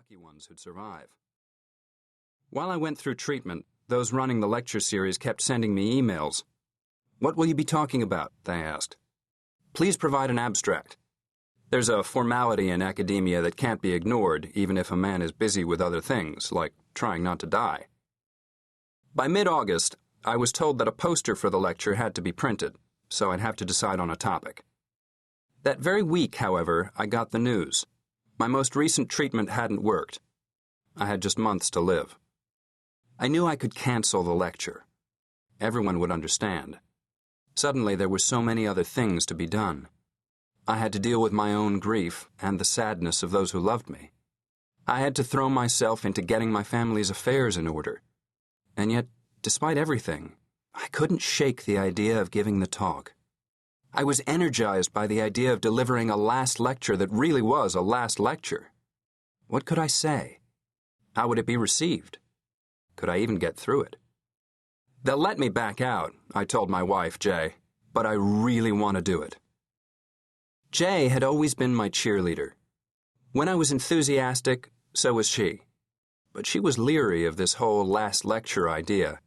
lucky ones who'd survive. While I went through treatment, those running the lecture series kept sending me emails. "What will you be talking about?" they asked. "Please provide an abstract." There's a formality in academia that can't be ignored, even if a man is busy with other things, like trying not to die. By mid-August, I was told that a poster for the lecture had to be printed, so I'd have to decide on a topic. That very week, however, I got the news. My most recent treatment hadn't worked. I had just months to live. I knew I could cancel the lecture. Everyone would understand. Suddenly, there were so many other things to be done. I had to deal with my own grief and the sadness of those who loved me. I had to throw myself into getting my family's affairs in order. And yet, despite everything, I couldn't shake the idea of giving the talk. I was energized by the idea of delivering a last lecture that really was a last lecture. What could I say? How would it be received? Could I even get through it? "They'll let me back out," I told my wife, Jay, "but I really want to do it." Jay had always been my cheerleader. When I was enthusiastic, so was she. But she was leery of this whole last lecture idea.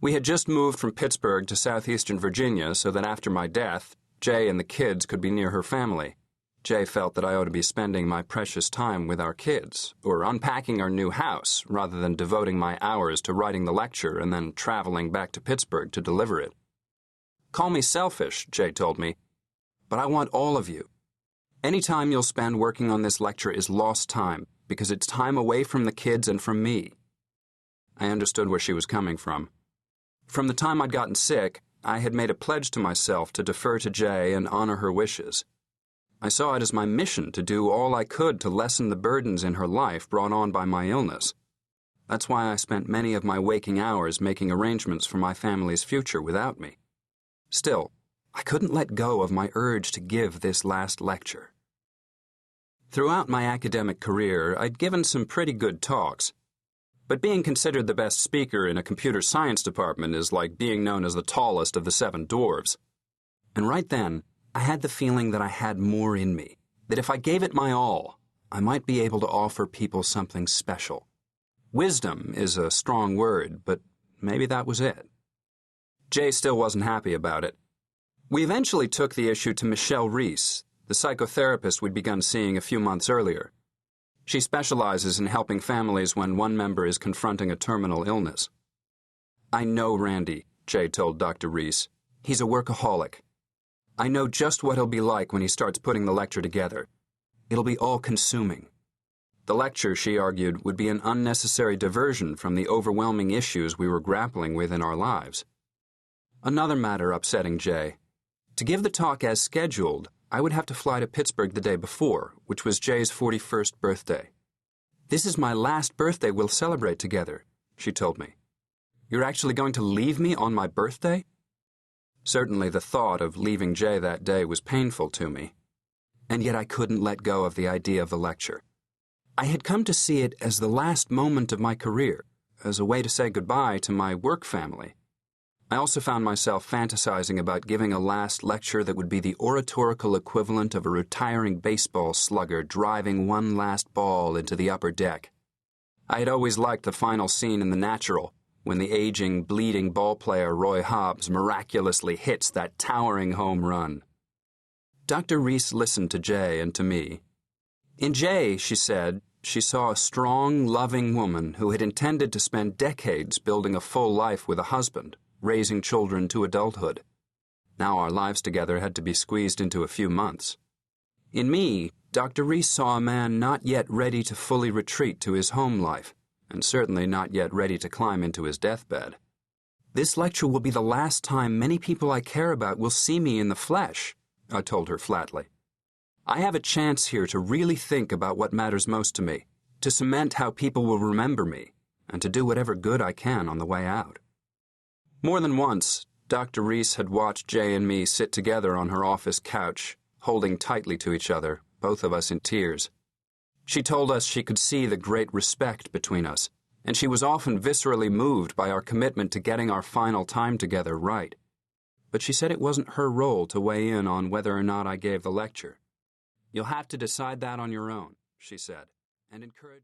We had just moved from Pittsburgh to southeastern Virginia so that after my death, Jay and the kids could be near her family. Jay felt that I ought to be spending my precious time with our kids, or unpacking our new house, rather than devoting my hours to writing the lecture and then traveling back to Pittsburgh to deliver it. "Call me selfish," Jay told me, "but I want all of you. Any time you'll spend working on this lecture is lost time, because it's time away from the kids and from me." I understood where she was coming from. From the time I'd gotten sick, I had made a pledge to myself to defer to Jay and honor her wishes. I saw it as my mission to do all I could to lessen the burdens in her life brought on by my illness. That's why I spent many of my waking hours making arrangements for my family's future without me. Still, I couldn't let go of my urge to give this last lecture. Throughout my academic career, I'd given some pretty good talks. But being considered the best speaker in a computer science department is like being known as the tallest of the 7 dwarves. And right then, I had the feeling that I had more in me, that if I gave it my all, I might be able to offer people something special. Wisdom is a strong word, but maybe that was it. Jay still wasn't happy about it. We eventually took the issue to Michelle Reese, the psychotherapist we'd begun seeing a few months earlier. She specializes in helping families when one member is confronting a terminal illness. "I know Randy," Jay told Dr. Reese. "He's a workaholic. I know just what he'll be like when he starts putting the lecture together. It'll be all-consuming." The lecture, she argued, would be an unnecessary diversion from the overwhelming issues we were grappling with in our lives. Another matter upsetting Jay. To give the talk as scheduled, I would have to fly to Pittsburgh the day before, which was Jay's 41st birthday. "This is my last birthday we'll celebrate together," she told me. "You're actually going to leave me on my birthday?" Certainly the thought of leaving Jay that day was painful to me. And yet I couldn't let go of the idea of the lecture. I had come to see it as the last moment of my career, as a way to say goodbye to my work family. I also found myself fantasizing about giving a last lecture that would be the oratorical equivalent of a retiring baseball slugger driving one last ball into the upper deck. I had always liked the final scene in The Natural, when the aging, bleeding ballplayer Roy Hobbs miraculously hits that towering home run. Dr. Reese listened to Jay and to me. In Jay, she said, she saw a strong, loving woman who had intended to spend decades building a full life with a husband, raising children to adulthood. Now our lives together had to be squeezed into a few months. In me, Dr. Reese saw a man not yet ready to fully retreat to his home life, and certainly not yet ready to climb into his deathbed. "This lecture will be the last time many people I care about will see me in the flesh," I told her flatly. "I have a chance here to really think about what matters most to me, to cement how people will remember me, and to do whatever good I can on the way out." More than once, Dr. Reese had watched Jay and me sit together on her office couch, holding tightly to each other, both of us in tears. She told us she could see the great respect between us, and she was often viscerally moved by our commitment to getting our final time together right. But she said it wasn't her role to weigh in on whether or not I gave the lecture. "You'll have to decide that on your own," she said, and encouraged